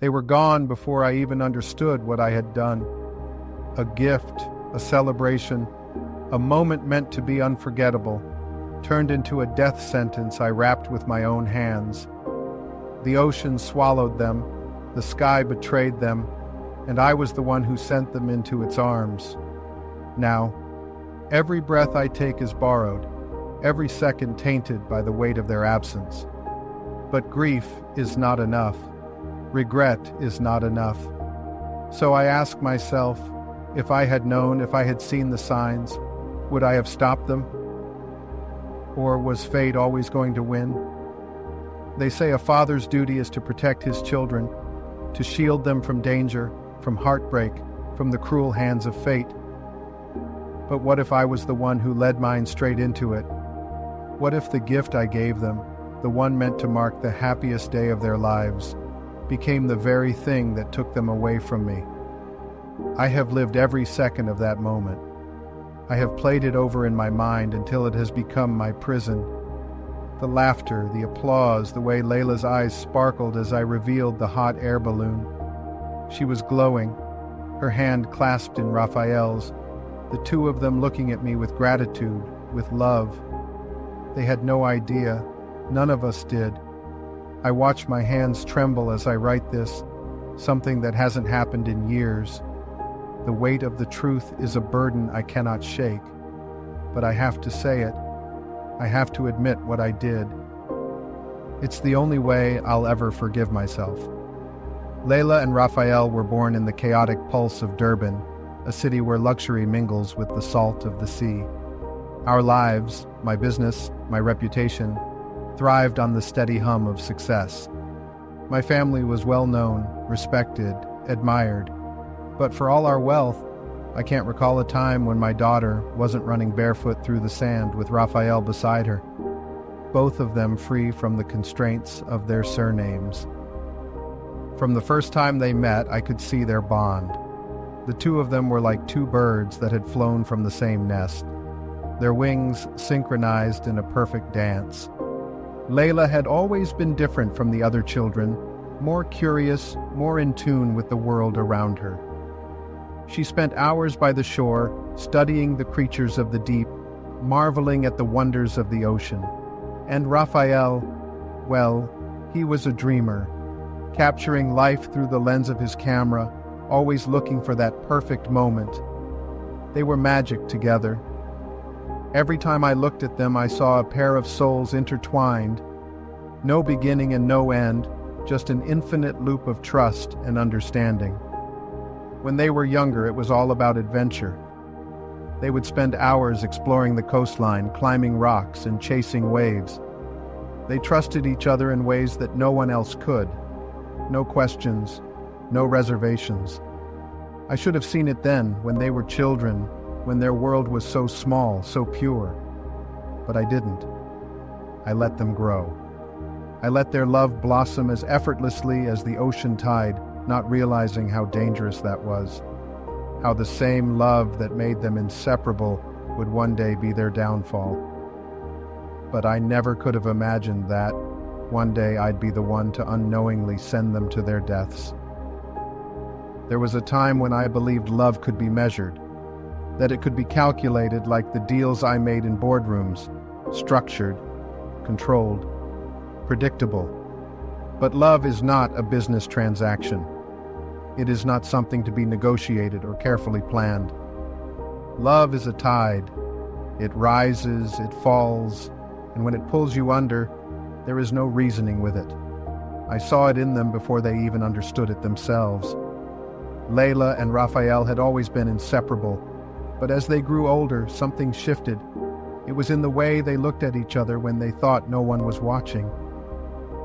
They were gone before I even understood what I had done. A gift, a celebration, a moment meant to be unforgettable, turned into a death sentence I wrapped with my own hands. The ocean swallowed them, the sky betrayed them, and I was the one who sent them into its arms. Now, every breath I take is borrowed, every second tainted by the weight of their absence. But grief is not enough. Regret is not enough. So I ask myself, if I had known, if I had seen the signs, would I have stopped them? Or was fate always going to win? They say a father's duty is to protect his children, to shield them from danger, from heartbreak, from the cruel hands of fate. But what if I was the one who led mine straight into it? What if the gift I gave them, the one meant to mark the happiest day of their lives, became the very thing that took them away from me? I have lived every second of that moment. I have played it over in my mind until it has become my prison. The laughter, the applause, the way Layla's eyes sparkled as I revealed the hot air balloon. She was glowing, her hand clasped in Raphael's, the two of them looking at me with gratitude, with love. They had no idea. None of us did. I watch my hands tremble as I write this, something that hasn't happened in years. The weight of the truth is a burden I cannot shake, but I have to say it. I have to admit what I did. It's the only way I'll ever forgive myself. Layla and Raphael were born in the chaotic pulse of Durban, a city where luxury mingles with the salt of the sea. Our lives, my business, my reputation, thrived on the steady hum of success. My family was well known, respected, admired. But for all our wealth, I can't recall a time when my daughter wasn't running barefoot through the sand with Raphael beside her, both of them free from the constraints of their surnames. From the first time they met, I could see their bond. The two of them were like two birds that had flown from the same nest, their wings synchronized in a perfect dance. Layla had always been different from the other children, more curious, more in tune with the world around her. She spent hours by the shore, studying the creatures of the deep, marveling at the wonders of the ocean. And Raphael, well, he was a dreamer, capturing life through the lens of his camera, always looking for that perfect moment. They were magic together. Every time I looked at them, I saw a pair of souls intertwined, no beginning and no end, just an infinite loop of trust and understanding. When they were younger, it was all about adventure. They would spend hours exploring the coastline, climbing rocks, and chasing waves. They trusted each other in ways that no one else could. No questions, no reservations. I should have seen it then, when they were children, when their world was so small, so pure. But I didn't. I let them grow. I let their love blossom as effortlessly as the ocean tide, not realizing how dangerous that was. How the same love that made them inseparable would one day be their downfall. But I never could have imagined that one day I'd be the one to unknowingly send them to their deaths. There was a time when I believed love could be measured, that it could be calculated like the deals I made in boardrooms, structured, controlled, predictable. But love is not a business transaction. It is not something to be negotiated or carefully planned. Love is a tide. It rises, it falls, and when it pulls you under, there is no reasoning with it. I saw it in them before they even understood it themselves. Layla and Raphael had always been inseparable, but as they grew older, something shifted. It was in the way they looked at each other when they thought no one was watching.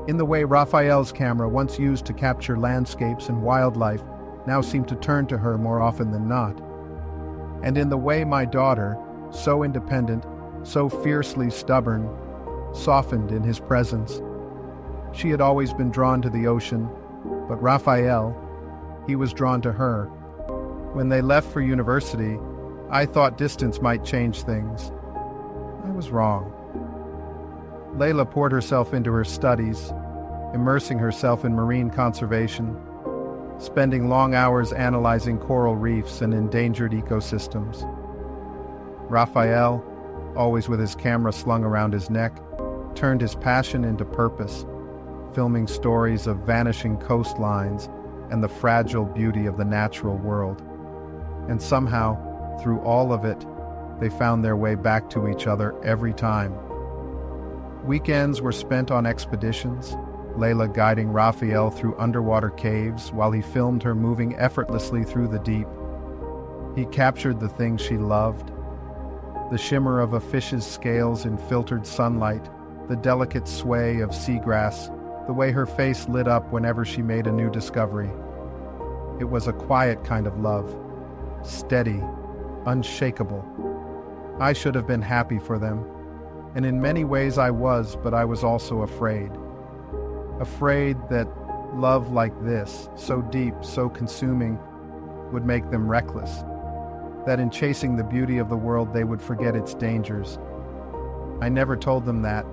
In the way Raphael's camera, once used to capture landscapes and wildlife, now seemed to turn to her more often than not. And in the way my daughter, so independent, so fiercely stubborn, softened in his presence. She had always been drawn to the ocean, but Raphael, he was drawn to her. When they left for university, I thought distance might change things. I was wrong. Layla poured herself into her studies, immersing herself in marine conservation, spending long hours analyzing coral reefs and endangered ecosystems. Raphael, always with his camera slung around his neck, turned his passion into purpose, filming stories of vanishing coastlines and the fragile beauty of the natural world. And somehow, through all of it, they found their way back to each other every time. Weekends were spent on expeditions, Layla guiding Raphael through underwater caves while he filmed her moving effortlessly through the deep. He captured the things she loved: the shimmer of a fish's scales in filtered sunlight, the delicate sway of seagrass, the way her face lit up whenever she made a new discovery. It was a quiet kind of love, steady, unshakable. I should have been happy for them, and in many ways I was, but I was also afraid. Afraid that love like this, so deep, so consuming, would make them reckless. That in chasing the beauty of the world they would forget its dangers. I never told them that.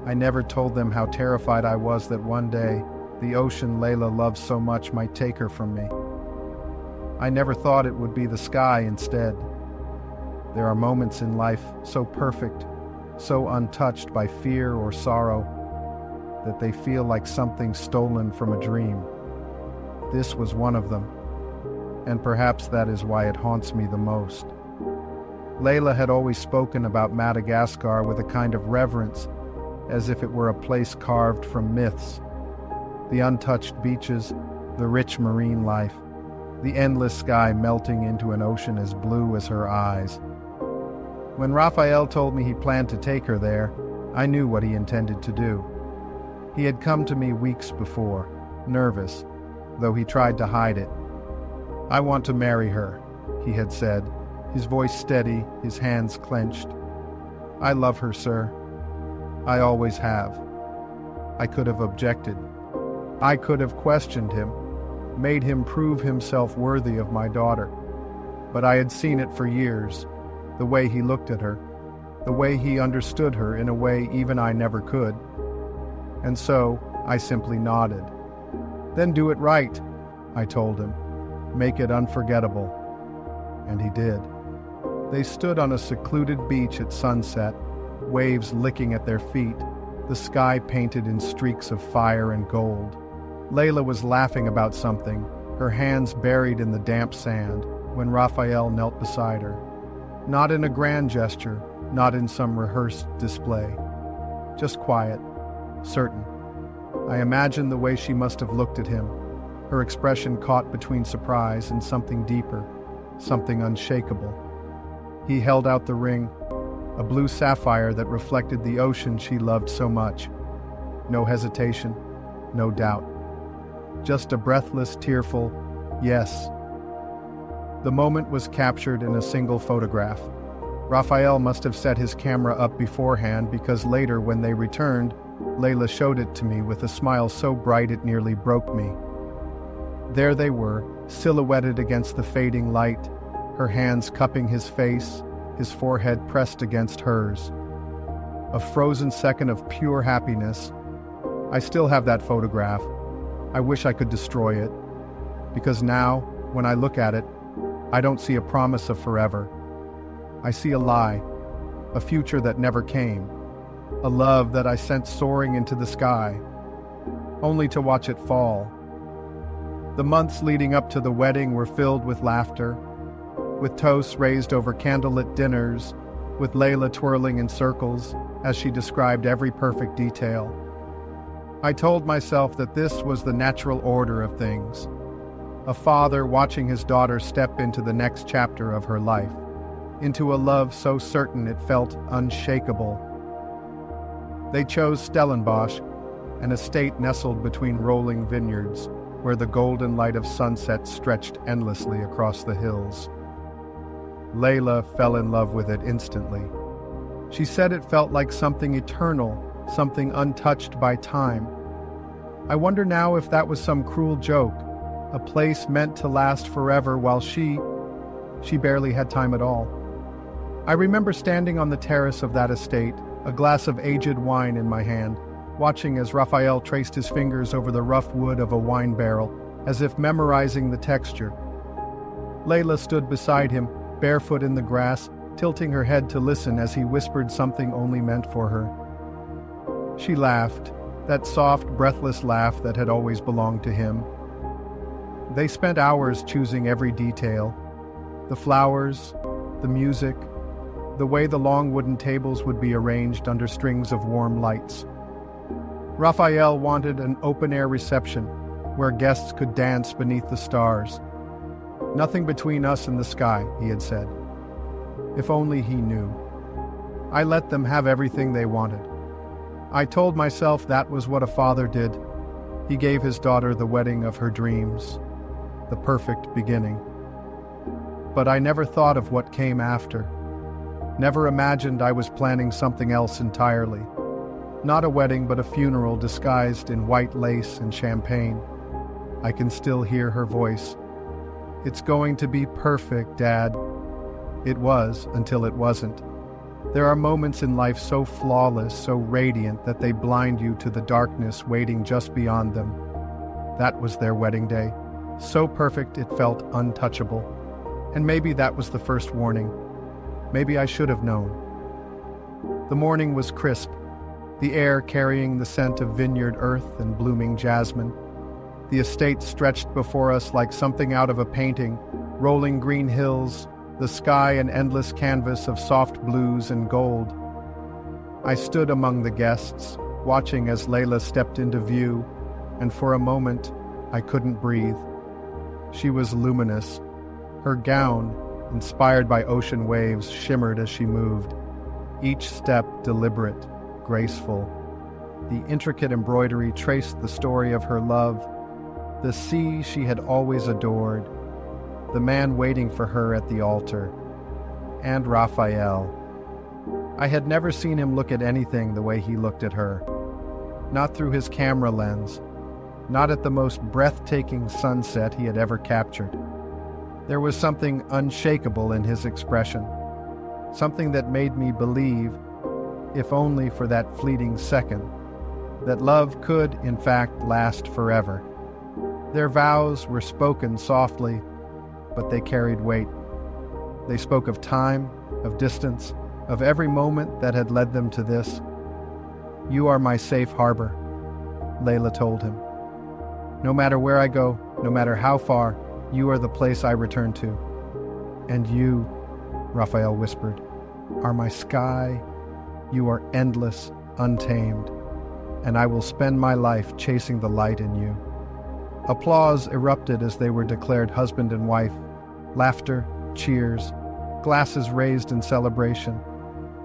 I never told them how terrified I was that one day the ocean Layla loved so much might take her from me. I never thought it would be the sky instead. There are moments in life so perfect, so untouched by fear or sorrow, that they feel like something stolen from a dream. This was one of them, and perhaps that is why it haunts me the most. Layla had always spoken about Madagascar with a kind of reverence, as if it were a place carved from myths. The untouched beaches, the rich marine life, the endless sky melting into an ocean as blue as her eyes. When Raphael told me he planned to take her there, I knew what he intended to do. He had come to me weeks before, nervous, though he tried to hide it. "I want to marry her," he had said, his voice steady, his hands clenched. "I love her, sir. I always have." I could have objected. I could have questioned him, made him prove himself worthy of my daughter. But I had seen it for years, the way he looked at her, the way he understood her in a way even I never could. And so I simply nodded. "Then do it right," I told him. "Make it unforgettable." And he did. They stood on a secluded beach at sunset, waves licking at their feet, the sky painted in streaks of fire and gold. Layla was laughing about something, her hands buried in the damp sand, when Raphael knelt beside her. Not in a grand gesture, not in some rehearsed display. Just quiet, certain. I imagined the way she must have looked at him, her expression caught between surprise and something deeper, something unshakable. He held out the ring, a blue sapphire that reflected the ocean she loved so much. No hesitation, no doubt. Just a breathless, tearful yes. The moment was captured in a single photograph. Raphael must have set his camera up beforehand because later, when they returned, Layla showed it to me with a smile so bright it nearly broke me. There they were, silhouetted against the fading light, her hands cupping his face, his forehead pressed against hers. A frozen second of pure happiness. I still have that photograph. I wish I could destroy it, because now, when I look at it, I don't see a promise of forever. I see a lie, a future that never came, a love that I sent soaring into the sky, only to watch it fall. The months leading up to the wedding were filled with laughter, with toasts raised over candlelit dinners, with Layla twirling in circles as she described every perfect detail. I told myself that this was the natural order of things. A father watching his daughter step into the next chapter of her life, into a love so certain it felt unshakable. They chose Stellenbosch, an estate nestled between rolling vineyards, where the golden light of sunset stretched endlessly across the hills. Layla fell in love with it instantly. She said it felt like something eternal, something untouched by time. I wonder now if that was some cruel joke, a place meant to last forever while she barely had time at all. I remember standing on the terrace of that estate, a glass of aged wine in my hand, watching as Raphael traced his fingers over the rough wood of a wine barrel, as if memorizing the texture. Layla stood beside him, barefoot in the grass, tilting her head to listen as he whispered something only meant for her. She laughed, that soft, breathless laugh that had always belonged to him. They spent hours choosing every detail: the flowers, the music, the way the long wooden tables would be arranged under strings of warm lights. Raphael wanted an open-air reception where guests could dance beneath the stars. Nothing between us and the sky, he had said. If only he knew. I let them have everything they wanted. I told myself that was what a father did. He gave his daughter the wedding of her dreams, the perfect beginning. But I never thought of what came after. Never imagined I was planning something else entirely. Not a wedding, but a funeral disguised in white lace and champagne. I can still hear her voice. "It's going to be perfect, Dad." It was, until it wasn't. There are moments in life so flawless, so radiant, that they blind you to the darkness waiting just beyond them. That was their wedding day. So perfect it felt untouchable. And maybe that was the first warning. Maybe I should have known. The morning was crisp, the air carrying the scent of vineyard earth and blooming jasmine. The estate stretched before us like something out of a painting, rolling green hills, the sky an endless canvas of soft blues and gold. I stood among the guests, watching as Layla stepped into view, and for a moment, I couldn't breathe. She was luminous. Her gown, inspired by ocean waves, shimmered as she moved, each step deliberate, graceful. The intricate embroidery traced the story of her love, the sea she had always adored, the man waiting for her at the altar, and Raphael. I had never seen him look at anything the way he looked at her. Not through his camera lens, not at the most breathtaking sunset he had ever captured. There was something unshakable in his expression, something that made me believe, if only for that fleeting second, that love could, in fact, last forever. Their vows were spoken softly, but they carried weight. They spoke of time, of distance, of every moment that had led them to this. "You are my safe harbor," Layla told him. "No matter where I go, no matter how far, you are the place I return to." "And you," Raphael whispered, "are my sky. You are endless, untamed, and I will spend my life chasing the light in you." Applause erupted as they were declared husband and wife. Laughter, cheers, glasses raised in celebration.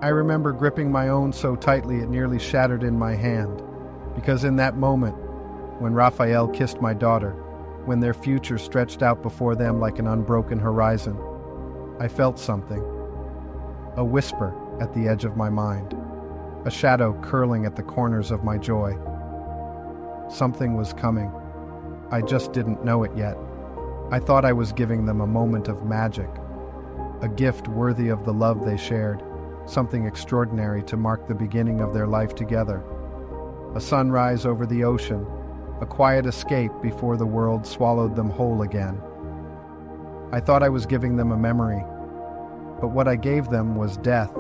I remember gripping my own so tightly it nearly shattered in my hand, because in that moment, when Raphael kissed my daughter, when their future stretched out before them like an unbroken horizon, I felt something. A whisper at the edge of my mind, a shadow curling at the corners of my joy. Something was coming. I just didn't know it yet. I thought I was giving them a moment of magic, a gift worthy of the love they shared, something extraordinary to mark the beginning of their life together. A sunrise over the ocean, a quiet escape before the world swallowed them whole again. I thought I was giving them a memory, but what I gave them was death.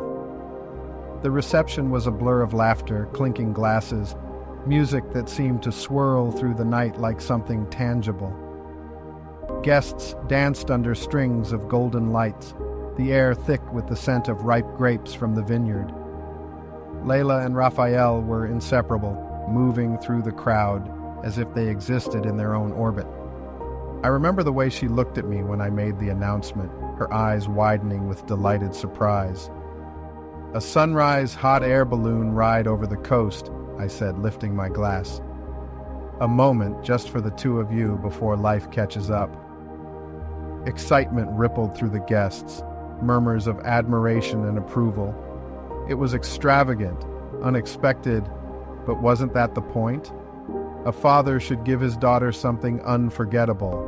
The reception was a blur of laughter, clinking glasses, music that seemed to swirl through the night like something tangible. Guests danced under strings of golden lights, the air thick with the scent of ripe grapes from the vineyard. Layla and Raphael were inseparable, moving through the crowd as if they existed in their own orbit. I remember the way she looked at me when I made the announcement, her eyes widening with delighted surprise. "A sunrise hot air balloon ride over the coast," I said, lifting my glass. "A moment just for the two of you before life catches up." Excitement rippled through the guests, murmurs of admiration and approval. It was extravagant, unexpected, but wasn't that the point? A father should give his daughter something unforgettable.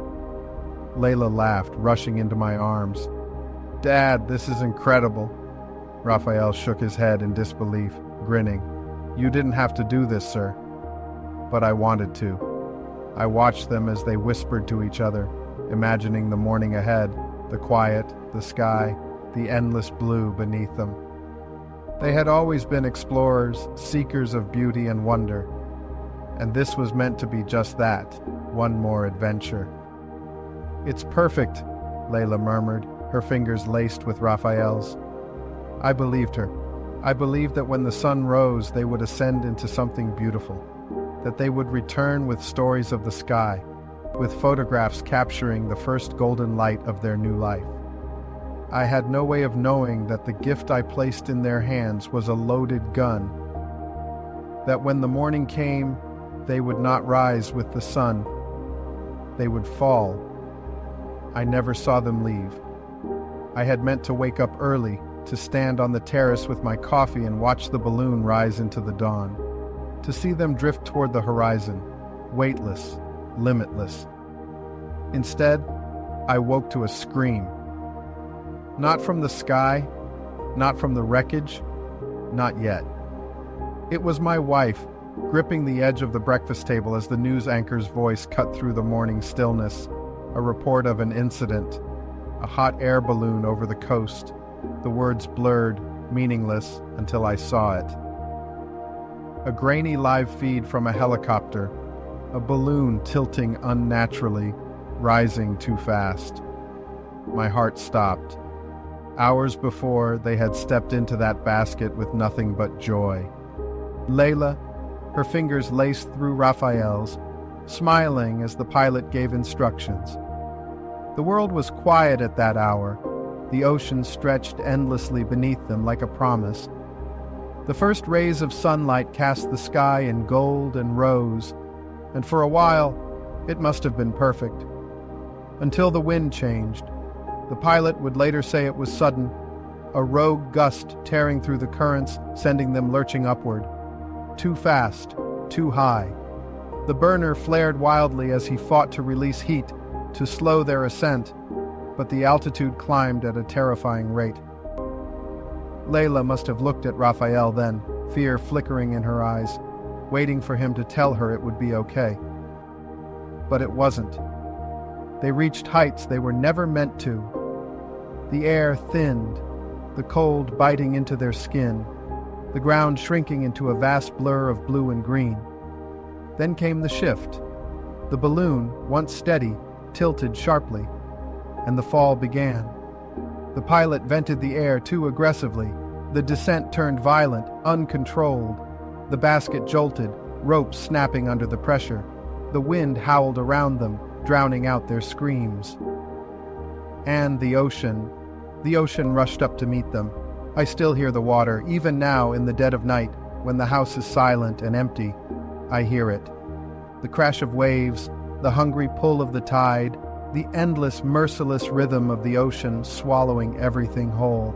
Layla laughed, rushing into my arms. "Dad, this is incredible." Raphael shook his head in disbelief, grinning. "You didn't have to do this, sir." "But I wanted to." I watched them as they whispered to each other, imagining the morning ahead, the quiet, the sky, the endless blue beneath them. They had always been explorers, seekers of beauty and wonder, and this was meant to be just that, one more adventure. "It's perfect," Layla murmured, her fingers laced with Raphael's. I believed her. I believed that when the sun rose, they would ascend into something beautiful, that they would return with stories of the sky, with photographs capturing the first golden light of their new life. I had no way of knowing that the gift I placed in their hands was a loaded gun, that when the morning came, they would not rise with the sun. They would fall. I never saw them leave. I had meant to wake up early, to stand on the terrace with my coffee and watch the balloon rise into the dawn, to see them drift toward the horizon, weightless, limitless. Instead, I woke to a scream. Not from the sky, not from the wreckage, not yet. It was my wife, gripping the edge of the breakfast table as the news anchor's voice cut through the morning stillness, a report of an incident, a hot air balloon over the coast, the words blurred, meaningless, until I saw it. A grainy live feed from a helicopter, a balloon tilting unnaturally, rising too fast. My heart stopped. Hours before, they had stepped into that basket with nothing but joy. Layla, her fingers laced through Raphael's, smiling as the pilot gave instructions. The world was quiet at that hour. The ocean stretched endlessly beneath them like a promise. The first rays of sunlight cast the sky in gold and rose, and for a while, it must have been perfect. Until the wind changed. The pilot would later say it was sudden, a rogue gust tearing through the currents, sending them lurching upward. Too fast, too high. The burner flared wildly as he fought to release heat, to slow their ascent, but the altitude climbed at a terrifying rate. Layla must have looked at Raphael then, fear flickering in her eyes, waiting for him to tell her it would be okay. But it wasn't. They reached heights they were never meant to. The air thinned, the cold biting into their skin, the ground shrinking into a vast blur of blue and green. Then came the shift. The balloon, once steady, tilted sharply, and the fall began. The pilot vented the air too aggressively. The descent turned violent, uncontrolled. The basket jolted, ropes snapping under the pressure. The wind howled around them, drowning out their screams. And the ocean rushed up to meet them. I still hear the water, even now in the dead of night, when the house is silent and empty. I hear it. The crash of waves, the hungry pull of the tide, the endless, merciless rhythm of the ocean swallowing everything whole.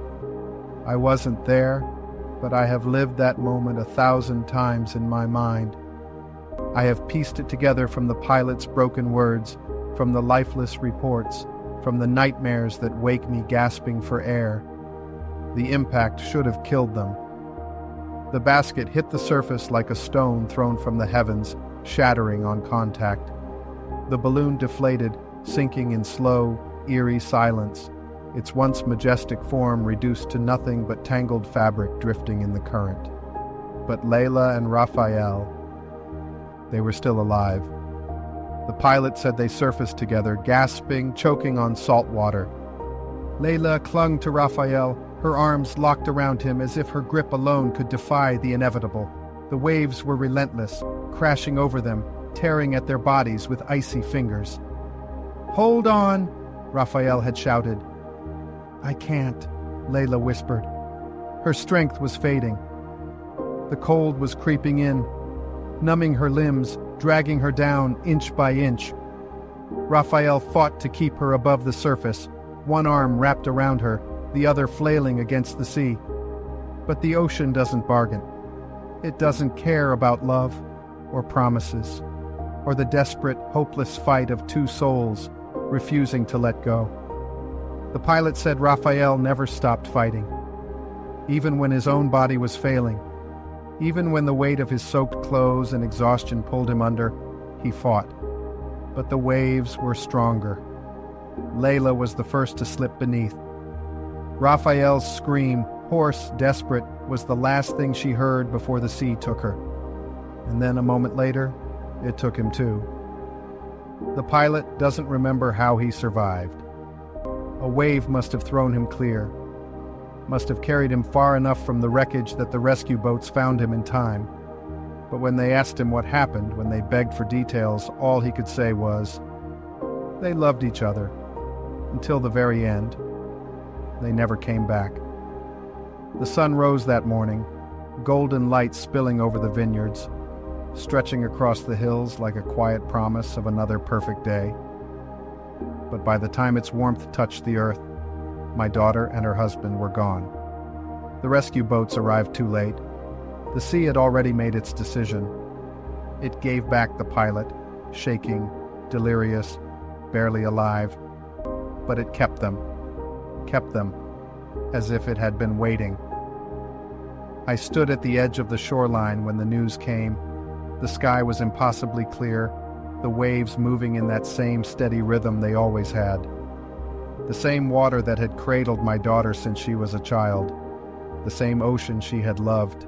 I wasn't there, but I have lived that moment 1,000 times in my mind. I have pieced it together from the pilot's broken words, from the lifeless reports, from the nightmares that wake me gasping for air. The impact should have killed them. The basket hit the surface like a stone thrown from the heavens, shattering on contact. The balloon deflated, sinking in slow, eerie silence, its once majestic form reduced to nothing but tangled fabric drifting in the current. But Layla and Raphael, they were still alive. The pilot said they surfaced together, gasping, choking on salt water. Layla clung to Raphael, her arms locked around him as if her grip alone could defy the inevitable. The waves were relentless, crashing over them, tearing at their bodies with icy fingers. "Hold on," Raphael had shouted. "I can't," Layla whispered. Her strength was fading. The cold was creeping in, numbing her limbs, dragging her down inch by inch. Raphael fought to keep her above the surface, one arm wrapped around her, the other flailing against the sea. But the ocean doesn't bargain. It doesn't care about love, or promises, or the desperate, hopeless fight of two souls refusing to let go. The pilot said Raphael never stopped fighting, even when his own body was failing. Even when the weight of his soaked clothes and exhaustion pulled him under, he fought. but the waves were stronger. Layla was the first to slip beneath. Raphael's scream, hoarse, desperate, was the last thing she heard before the sea took her. And then a moment later, it took him too. The pilot doesn't remember how he survived. A wave must have thrown him clear, must have carried him far enough from the wreckage that the rescue boats found him in time. But when they asked him what happened, when they begged for details, all he could say was, they loved each other, until the very end. They never came back. The sun rose that morning, golden light spilling over the vineyards, stretching across the hills like a quiet promise of another perfect day. But by the time its warmth touched the earth, my daughter and her husband were gone. The rescue boats arrived too late. The sea had already made its decision. It gave back the pilot, shaking, delirious, barely alive. But it kept them, as if it had been waiting. I stood at the edge of the shoreline when the news came. The sky was impossibly clear, the waves moving in that same steady rhythm they always had. The same water that had cradled my daughter since she was a child, the same ocean she had loved,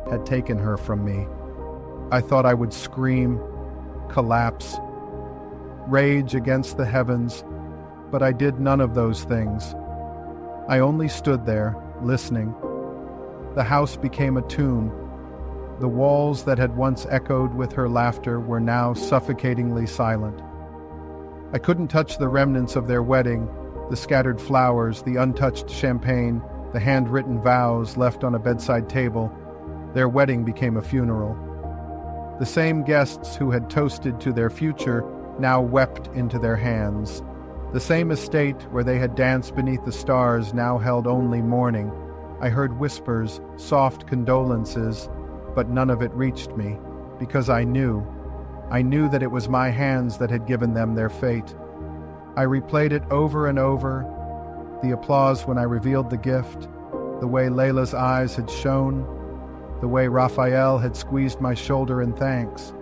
had taken her from me. I thought I would scream, collapse, rage against the heavens, but I did none of those things. I only stood there, listening. The house became a tomb. The walls that had once echoed with her laughter were now suffocatingly silent. I couldn't touch the remnants of their wedding, the scattered flowers, the untouched champagne, the handwritten vows left on a bedside table. Their wedding became a funeral. The same guests who had toasted to their future now wept into their hands. The same estate where they had danced beneath the stars now held only mourning. I heard whispers, soft condolences, but none of it reached me, because I knew that it was my hands that had given them their fate. I replayed it over and over, the applause when I revealed the gift, the way Layla's eyes had shone, the way Raphael had squeezed my shoulder in thanks.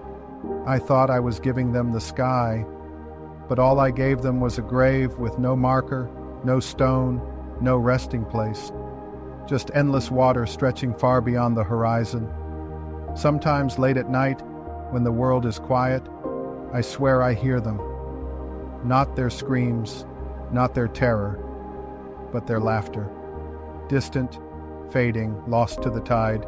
I thought I was giving them the sky, but all I gave them was a grave with no marker, no stone, no resting place. Just endless water stretching far beyond the horizon. Sometimes late at night, when the world is quiet, I swear I hear them. Not their screams, not their terror, but their laughter. Distant, fading, lost to the tide.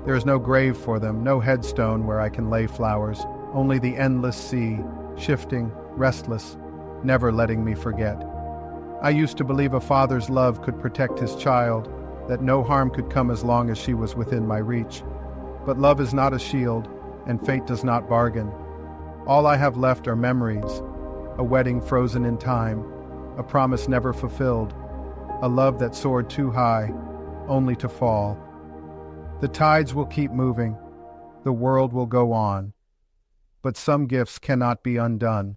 There is no grave for them, no headstone where I can lay flowers, only the endless sea, shifting, restless, never letting me forget. I used to believe a father's love could protect his child, that no harm could come as long as she was within my reach. But love is not a shield, and fate does not bargain. All I have left are memories, a wedding frozen in time, a promise never fulfilled, a love that soared too high, only to fall. The tides will keep moving, the world will go on, but some gifts cannot be undone.